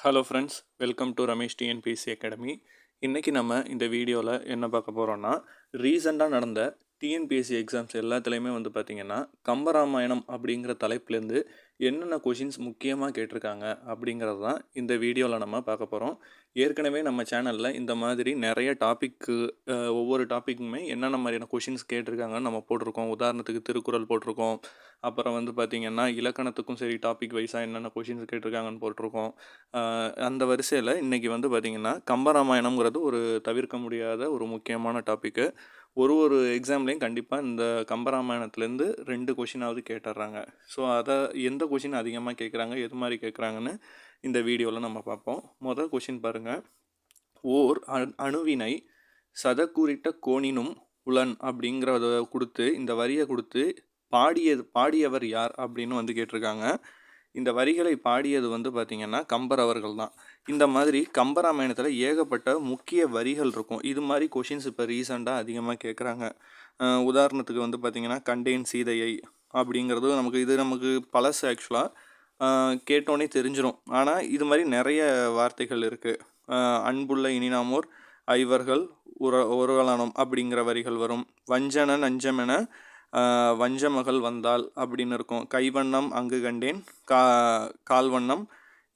Hello friends, welcome to Ramesh TNPSC academy. இன்றைக்கி நம்ம இந்த வீடியோவில் என்ன பார்க்க போகிறோன்னா, ரீசெண்டாக நடந்த டிஎன்பிஎஸ்சி எக்ஸாம்ஸ் எல்லாத்துலேயுமே பார்த்திங்கன்னா கம்பராமாயணம் அப்படிங்கிற தலைப்புலேருந்து என்னென்ன கொஷின்ஸ் முக்கியமாக கேட்டிருக்காங்க அப்படிங்கிறது தான் இந்த வீடியோவில் நம்ம பார்க்க போகிறோம். ஏற்கனவே நம்ம சேனலில் இந்த மாதிரி நிறைய டாப்பிக்கு ஒவ்வொரு டாப்பிக்குமே என்னென்ன மாதிரியான கொஷின்ஸ் கேட்டிருக்காங்கன்னு நம்ம போட்டிருக்கோம். உதாரணத்துக்கு திருக்குறள் போட்டிருக்கோம். அப்புறம் பார்த்திங்கன்னா இலக்கணத்துக்கும் சரி டாபிக் வைஸாக என்னென்ன கொஷின்ஸ் கேட்டிருக்காங்கன்னு போட்டிருக்கோம். அந்த வரிசையில் இன்றைக்கி பார்த்திங்கன்னா கம்பராமாயணம்ங்கிறது ஒரு தவிர்க்க முடியாத ஒரு முக்கியமான டாப்பிக்கு. ஒரு எக்ஸாம்லேயும் கண்டிப்பாக இந்த கம்பராமாயணத்துலேருந்து 2 கொஷினாவது கேட்டுடுறாங்க. ஸோ அதை எந்த கொஷின் அதிகமாக கேட்குறாங்க, எது மாதிரி கேட்குறாங்கன்னு இந்த வீடியோவில் நம்ம பார்ப்போம். முதல் கொஷின் பாருங்கள். ஓர் அணுவினை சதக்குறிட்ட கோணினும் உளன் அப்படிங்கிறத கொடுத்து இந்த வரியை கொடுத்து பாடியவர் யார் அப்படின்னு கேட்டிருக்காங்க. இந்த வரிகளை பாடியது பார்த்திங்கன்னா கம்பர் அவர்கள் தான். இந்த மாதிரி கம்பராமாயணத்தில் ஏகப்பட்ட முக்கிய வரிகள் இருக்கும். இது மாதிரி கொஷின்ஸ் இப்போ ரீசெண்டாக அதிகமாக கேட்குறாங்க. உதாரணத்துக்கு பார்த்திங்கன்னா கண்டேன் சீதையை அப்படிங்கிறது நமக்கு பழசு. ஆக்சுவலாக கேட்டோன்னே தெரிஞ்சிடும். ஆனால் இது மாதிரி நிறைய வார்த்தைகள் இருக்குது. அன்புள்ள இனிநாமோர் ஐவர்கள் ஒருவலானம் அப்படிங்கிற வரிகள் வரும். வஞ்சன நஞ்சமென வஞ்சமகள் வந்தால் அப்படின்னு இருக்கும். கைவண்ணம் அங்கு கண்டேன், கால்வண்ணம்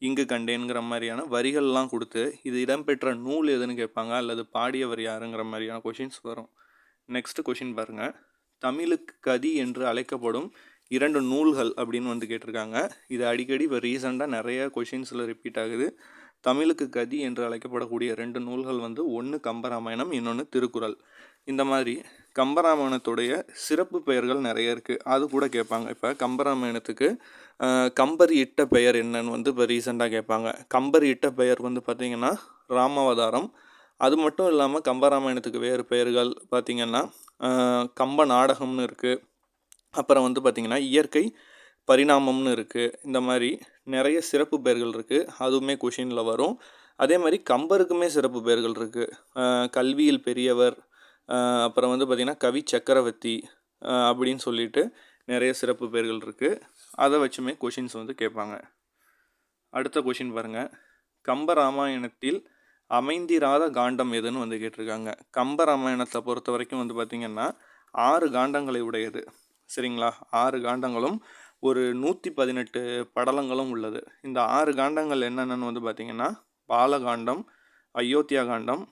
இங்கு கண்டேன்கிற மாதிரியான வரிகள்லாம் கொடுத்து இது இடம்பெற்ற நூல் எதுன்னு கேட்பாங்க, அல்லது பாடியவர் யாருங்கிற மாதிரியான கொஷின்ஸ் வரும். நெக்ஸ்ட் கொஷின் பாருங்கள். தமிழுக்கு கதி என்று அழைக்கப்படும் 2 நூல்கள் அப்படின்னு கேட்டிருக்காங்க. இது அடிக்கடி இப்போ ரீசெண்டாக நிறைய கொஷின்ஸில் ரிப்பீட் ஆகுது. தமிழுக்கு கதி என்று அழைக்கப்படக்கூடிய 2 நூல்கள் ஒன்று கம்பராமாயணம், இன்னொன்று திருக்குறள். இந்த மாதிரி கம்பராமாயணத்துடைய சிறப்பு பெயர்கள் நிறைய இருக்குது, அது கூட கேட்பாங்க. இப்போ கம்பராமாயணத்துக்கு கம்பர் இட்ட பெயர் என்னன்னு இப்போ ரீசெண்டாக கேட்பாங்க. கம்பர் இட்ட பெயர் பார்த்திங்கன்னா ராமாவதாரம். அது மட்டும் இல்லாமல் கம்பராமாயணத்துக்கு வேறு பெயர்கள் பார்த்திங்கன்னா கம்ப நாடகம்னு இருக்குது. அப்புறம் பார்த்திங்கன்னா இயற்கை பரிணாமம்னு இருக்குது. இந்த மாதிரி நிறைய சிறப்பு பெயர்கள் இருக்குது, அதுவுமே கொஷினில் வரும். அதே மாதிரி கம்பருக்குமே சிறப்பு பெயர்கள் இருக்குது. கல்வியில் பெரியவர், அப்புறம் பார்த்திங்கன்னா கவி சக்கரவர்த்தி அப்படின்னு சொல்லிட்டு நிறைய சிறப்பு பெயர்கள் இருக்குது. அதை வச்சுமே கொஷின்ஸ் கேட்பாங்க. அடுத்த கொஷின் பாருங்கள். கம்பராமாயணத்தில் அமைந்திராத காண்டம் எதுன்னு கேட்டிருக்காங்க. கம்பராமாயணத்தை பொறுத்த வரைக்கும் பார்த்திங்கன்னா 6 காண்டங்களை உடையது. சரிங்களா? 6 காண்டங்களும் ஒரு 118 படலங்களும் உள்ளது. இந்த 6 காண்டங்கள் என்னென்னு பார்த்திங்கன்னா பாலகாண்டம், அயோத்தியா காண்டம்,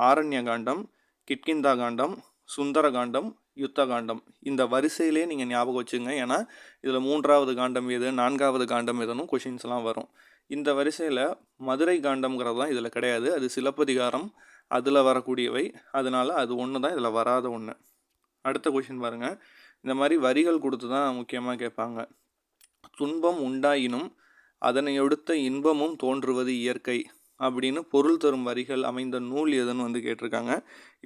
ஆரண்ய காண்டம், கிட்கிந்தா காண்டம், சுந்தர காண்டம், யுத்த காண்டம். இந்த வரிசையிலே நீங்கள் ஞாபகம் வச்சுங்க. ஏன்னா இதில் 3வது காண்டம் எது, 4வது காண்டம் எதுன்னு கொஷின்ஸ்லாம் வரும். இந்த வரிசையில் மதுரை காண்டம்ங்கிறது தான் இதில் கிடையாது. அது சிலப்பதிகாரம், அதில் வரக்கூடியவை. அதனால் அது ஒன்று தான் இதில் வராத ஒன்று. அடுத்த கொஷின் பாருங்கள். இந்த மாதிரி வரிகள் கொடுத்து தான் முக்கியமாக கேட்பாங்க. துன்பம் உண்டாயினும் அதனை எடுத்த இன்பமும் தோன்றுவது இயற்கை அப்படின்னு பொருள் தரும் வரிகள் அமைந்த நூல் எதுன்னு கேட்டிருக்காங்க.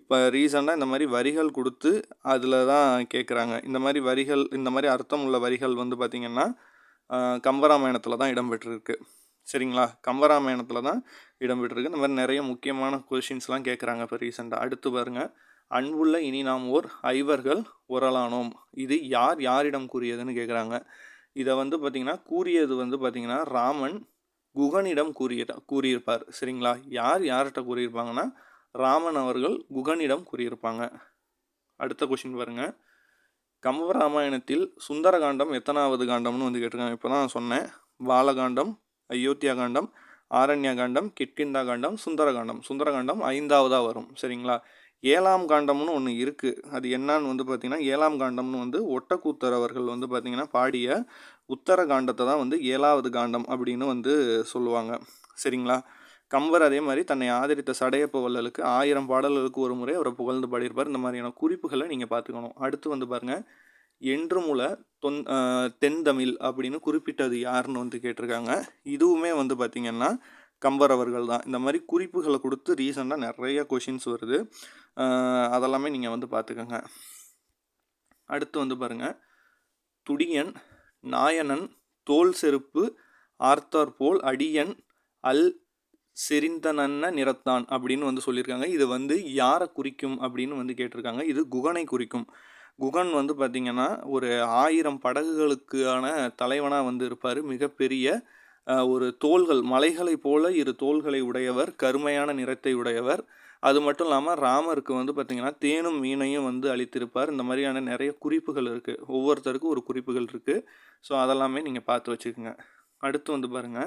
இப்போ ரீசெண்டாக இந்த மாதிரி வரிகள் கொடுத்து அதில் தான் கேட்குறாங்க. இந்த மாதிரி வரிகள், இந்த மாதிரி அர்த்தம் உள்ள வரிகள் பார்த்திங்கன்னா கம்பராமாயணத்தில் தான் இடம்பெற்றிருக்கு. சரிங்களா? கம்பராமாயணத்தில் தான் இடம்பெற்றிருக்கு. இந்த மாதிரி நிறைய முக்கியமான கொஷின்ஸ்லாம் கேட்குறாங்க இப்போ ரீசெண்டாக. அடுத்து பாருங்கள். அன்புள்ள இனி நாம் ஓர் ஐவர்கள் ஒரலானோம். இது யாரிடம் கூறியதுன்னு கேட்குறாங்க. இதை பார்த்திங்கன்னா கூறியது பார்த்திங்கன்னா ராமன் குகனிடம் கூறியிருப்பார். சரிங்களா? யார்கிட்ட கூறியிருப்பாங்கன்னா ராமன் அவர்கள் குகனிடம் கூறியிருப்பாங்க. அடுத்த கொஷின் பாருங்கள். கம்பராமாயணத்தில் சுந்தரகாண்டம் எத்தனாவது காண்டம்னு கேட்டிருக்காங்க. இப்போ தான் சொன்னேன். பாலகாண்டம், அயோத்தியா காண்டம், ஆரண்ய காண்டம், கிட்கிந்தா காண்டம், சுந்தரகாண்டம். சுந்தரகாண்டம் 5வதாக வரும். சரிங்களா? 7ஆம் காண்டம்னு ஒன்று இருக்குது. அது என்னான்னு பார்த்திங்கன்னா 7ஆம் காண்டம்னு ஒட்டக்கூத்தர் அவர்கள் பார்த்திங்கன்னா பாடிய உத்தர காண்டத்தை தான் 7வது காண்டம் அப்படின்னு சொல்லுவாங்க. சரிங்களா? கம்பர் அதே மாதிரி தன்னை ஆதரித்த சடையப்ப வள்ளலுக்கு 1000 பாடல்களுக்கு ஒரு முறை அவரை புகழ்ந்து பாடியிருப்பார். இந்த மாதிரியான குறிப்புகளை நீங்கள் பார்த்துக்கணும். அடுத்து பாருங்கள். என்றுமுல தென்தமிழ் அப்படின்னு குறிப்பிட்டது யாருன்னு கேட்டிருக்காங்க. இதுவுமே பார்த்திங்கன்னா கம்பர் அவர்கள் தான். இந்த மாதிரி குறிப்புகளை கொடுத்து ரீசெண்டாக நிறைய கொஷின்ஸ் வருது. அதெல்லாமே நீங்கள் பார்த்துக்கோங்க. அடுத்து பாருங்கள். துடியன் நாயனன் தோல் செருப்பு ஆர்த்தார் போல் அடியன் அல் செறிந்தனன்ன நிறத்தான் அப்படின்னு சொல்லியிருக்காங்க. இது யாரை குறிக்கும் அப்படின்னு கேட்டிருக்காங்க. இது குகனை குறிக்கும். குகன் பார்த்திங்கன்னா ஒரு 1000 படகுகளுக்கான தலைவனாக இருப்பார். மிகப்பெரிய ஒரு தோள்கள் மலைகளைப் போல 2 தோள்களை உடையவர், கருமையான நிறத்தை உடையவர். அது மட்டும் இல்லாம ராமருக்கு வந்து பார்த்தீங்கன்னா, தேனும் மீனையும் வந்து அளித்திருப்பார். இந்த மாதிரியான நெறைய குறிப்புகள் இருக்கு. ஒவ்வொருத்தருக்கும் ஒரு குறிப்புகள் இருக்கு. ஸோ அதெல்லாமே நீங்க பார்த்து வச்சுக்கங்க. அடுத்து வந்து பாருங்க,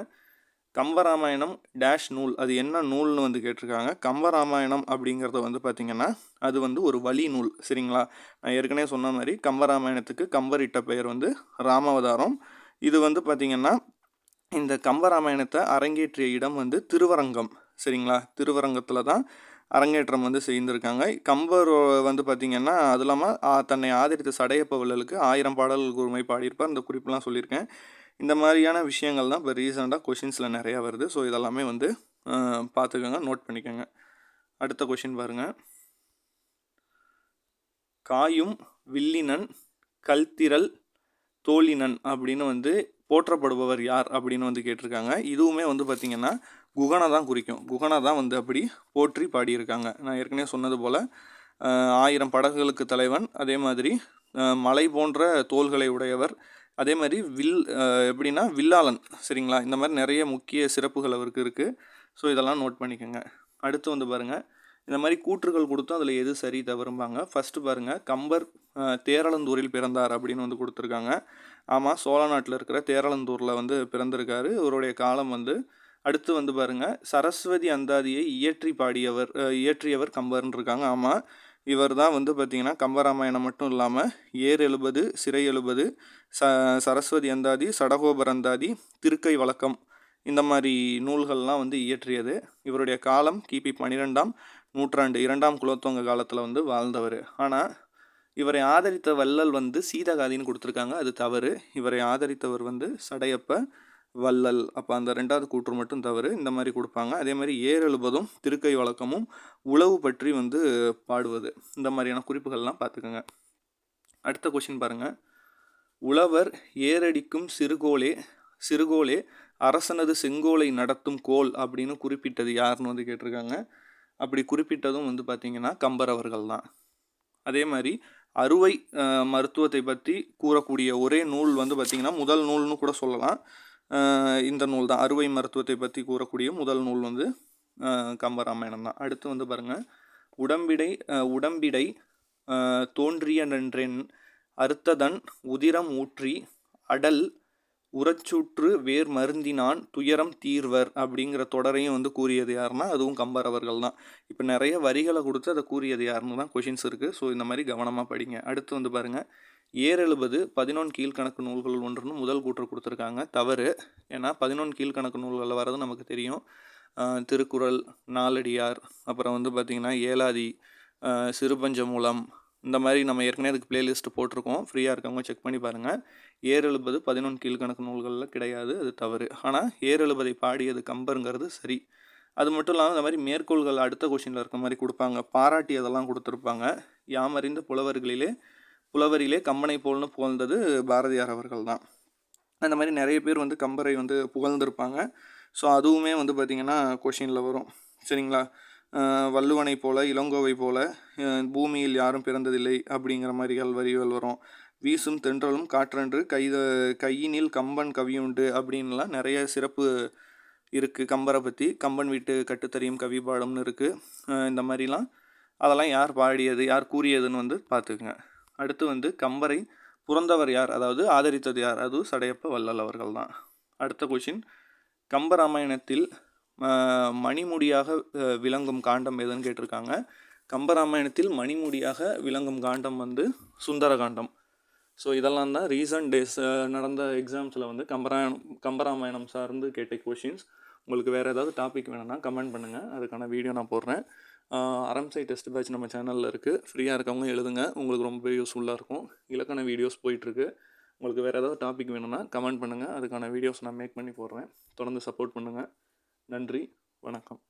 கம்பராமாயணம் டேஷ் நூல். அது என்ன நூல்னு வந்து கேட்டிருக்காங்க. கம்பராமாயணம் அப்படிங்கிறது வந்து பார்த்தீங்கன்னா, அது வந்து ஒரு வழி நூல். சரிங்களா? நான் ஏற்கனவே சொன்ன மாரி கம்பராமாயணத்துக்கு கம்பர் இட்ட பெயர் வந்து ராமாவதாரம். இது வந்து பார்த்தீங்கன்னா, இந்த கம்பராமாயணத்தை அரங்கேற்றிய இடம் வந்து திருவரங்கம். சரிங்களா? திருவரங்கத்துல தான் அரங்கேற்றம் வந்து செய்திருக்காங்க. கம்பர் வந்து பார்த்தீங்கன்னா, அது இல்லாம தன்னை ஆதரித்த சடையப்ப வள்ளலுக்கு 1000 பாடல்கள் கூர்மை பாடியிருப்பார். இந்த குறிப்புலாம் சொல்லியிருக்கேன். இந்த மாதிரியான விஷயங்கள் தான் இப்போ ரீசெண்டாக கொஷின்ஸில் நிறையா வருது. ஸோ இதெல்லாமே வந்து பார்த்துக்கோங்க, நோட் பண்ணிக்கோங்க. அடுத்த கொஷின் பாருங்கள். காயும் வில்லினன் கல்திரள் தோழினன் அப்படின்னு வந்து போற்றப்படுபவர் யார் அப்படின்னு வந்து கேட்டிருக்காங்க. இதுவுமே வந்து பார்த்திங்கன்னா குகனை தான் குறிக்கும். குகனை தான் வந்து அப்படி போற்றி பாடியிருக்காங்க. நான் ஏற்கனவே சொன்னது போல் 1000 படகுகளுக்கு தலைவன், அதே மாதிரி மலை போன்ற தோள்களை உடையவர், அதே மாதிரி எப்படின்னா வில்லாளன். சரிங்களா? இந்த மாதிரி நிறைய முக்கிய சிறப்புகள் அவருக்கு இருக்குது. ஸோ இதெல்லாம் நோட் பண்ணிக்கோங்க. அடுத்து வந்து பாருங்கள், இந்த மாதிரி கூற்றுகள் கொடுத்தோம், அதில் எது சரி தவறும்பாங்க. ஃபஸ்ட்டு பாருங்கள், கம்பர் தேரளந்தூரில் பிறந்தார் அப்படின்னு வந்து கொடுத்துருக்காங்க. ஆமாம், சோழ நாட்டில் இருக்கிற தேரளந்தூரில் வந்து பிறந்திருக்காரு. இவருடைய காலம் வந்து அடுத்து வந்து பாருங்கள், சரஸ்வதி அந்தாதியை இயற்றியவர் கம்பர்னு இருக்காங்க. ஆமாம், இவர் தான் வந்து பார்த்திங்கன்னா கம்பராமாயணம் மட்டும் இல்லாமல் ஏர் 70 சிறை 70 சரஸ்வதி அந்தாதி, சடகோபர் அந்தாதி, திருக்கை வழக்கம், இந்த மாதிரி நூல்கள்லாம் வந்து இயற்றியது. இவருடைய காலம் கிபி 12ஆம் நூற்றாண்டு, 2ஆம் குலோத்துங்க காலத்தில் வந்து வாழ்ந்தவர். ஆனால் இவரை ஆதரித்த வள்ளல் வந்து சீதகாதின்னு கொடுத்துருக்காங்க, அது தவறு. இவரை ஆதரித்தவர் வந்து சடையப்ப வள்ளல். அப்போ அந்த 2வது கூற்று மட்டும் தவறு. இந்த மாதிரி கொடுப்பாங்க. அதே மாதிரி ஏர் எழுபதும் திருக்கை வழக்கமும் உளவு பற்றி வந்து பாடுவது, இந்த மாதிரியான குறிப்புகள்லாம் பார்த்துக்கோங்க. அடுத்த கொஷின் பாருங்கள். உழவர் ஏரடிக்கும் சிறுகோலே அரசனது செங்கோலை நடத்தும் கோல் அப்படின்னு குறிப்பிட்டது யாருன்னு வந்து கேட்டிருக்காங்க. அப்படி குறிப்பிட்டதும் வந்து பார்த்திங்கன்னா கம்பர் அவர்கள் தான். அதே மாதிரி அறுவை மருத்துவத்தை பற்றி கூறக்கூடிய ஒரே நூல் வந்து பார்த்திங்கன்னா முதல் நூல்னு கூட சொல்லலாம். இந்த நூல் தான், அறுவை மருத்துவத்தை பற்றி கூறக்கூடிய முதல் நூல் வந்து கம்பராமாயணம் தான். அடுத்து வந்து பாருங்கள், உடம்பிடை தோன்றிய நன்றென் அறுத்ததன் உதிரம் ஊற்றி அடல் உரச்சூற்று வேர் மருந்தினான் துயரம் தீர்வர் அப்படிங்கிற தொடரையும் வந்து கூறியது யாருன்னா அதுவும் கம்பர் அவர்கள் தான். இப்போ நிறைய வரிகளை கொடுத்து அதை கூறியது யாருன்னு தான் கொஷின்ஸ் இருக்குது. ஸோ இந்த மாதிரி கவனமாக படிங்க. அடுத்து வந்து பாருங்கள், ஏர் 70 11 கீழ்கணக்கு நூல்கள் ஒன்றுன்னு முதல் கூற்று கொடுத்துருக்காங்க, தவறு. ஏன்னா 11 கீழ்கணக்கு நூல்களில் வர்றது நமக்கு தெரியும். திருக்குறள், நாலடியார், அப்புறம் வந்து பார்த்திங்கன்னா ஏலாதி, சிறுபஞ்சமூலம், இந்த மாதிரி நம்ம ஏற்கனவே அதுக்கு பிளேலிஸ்ட் போட்டிருக்கோம். ஃப்ரீயாக இருக்கவங்க செக் பண்ணி பாருங்கள். ஏர் 70 11 கீழ்கணக்கு நூல்களில் கிடையாது, அது தவறு. ஆனால் ஏர் 70 பாடியது கம்பருங்கிறது சரி. அது மட்டும் இல்லாமல் இந்த மாதிரி மேற்கோள்கள் அடுத்த கொஷினில் இருக்க மாதிரி கொடுப்பாங்க, பாராட்டி அதெல்லாம் கொடுத்துருப்பாங்க. யாமறிந்த புலவரிலே கம்பனை போல்னு புகழ்ந்தது பாரதியார் அவர்கள் தான். அந்த மாதிரி நிறைய பேர் வந்து கம்பரை வந்து புகழ்ந்திருப்பாங்க. ஸோ அதுவுமே வந்து பார்த்திங்கன்னா கொஷினில் வரும். சரிங்களா? வள்ளுவனை போல இளங்கோவை போல பூமியில் யாரும் பிறந்ததில்லை அப்படிங்கிற மாதிரிகள் வரிகள் வரும். வீசும் தென்றலும் காற்றன்று கையினில் கம்பன் கவியுண்டு அப்படின்லாம் நிறைய சிறப்பு இருக்குது கம்பரை பற்றி. கம்பன் வீட்டு கட்டுத்தறியும் கவி பாடம்னு இருக்குது. இந்த மாதிரிலாம் அதெல்லாம் யார் பாடியது, யார் கூறியதுன்னு வந்து பார்த்துக்குங்க. அடுத்து வந்து கம்பரை புறந்தவர் யார், அதாவது ஆதரித்தது யார், அதுவும் சடையப்ப வள்ளல் அவர்கள் தான். அடுத்த கொஷின், கம்பராமாயணத்தில் மணிமுடியாக விளங்கும் காண்டம் எதுன்னு கேட்டிருக்காங்க. கம்பராமாயணத்தில் மணிமுடியாக விளங்கும் காண்டம் வந்து சுந்தரகாண்டம். ஸோ இதெல்லாம் தான் ரீசன்ட் டேஸ் நடந்த எக்ஸாம்ஸில் வந்து கம்பராமாயணம் சார்ந்து கேட்ட கொஷின்ஸ். உங்களுக்கு வேறு ஏதாவது டாபிக் வேணும்னா கமெண்ட் பண்ணுங்கள், அதுக்கான வீடியோ நான் போடுறேன். அரம்சை டெஸ்ட் பேட்ச் நம்ம சேனலில் இருக்குது. ஃப்ரீயாக இருக்கவங்க எழுதுங்க, உங்களுக்கு ரொம்ப யூஸ்ஃபுல்லாக இருக்கும். இலக்கண வீடியோஸ் போயிட்டுருக்கு. உங்களுக்கு வேறு ஏதாவது டாபிக் வேணும்னா கமெண்ட் பண்ணுங்கள், அதுக்கான வீடியோஸ் நான் மேக் பண்ணி போடுறேன். தொடர்ந்து சப்போர்ட் பண்ணுங்கள். நன்றி, வணக்கம்.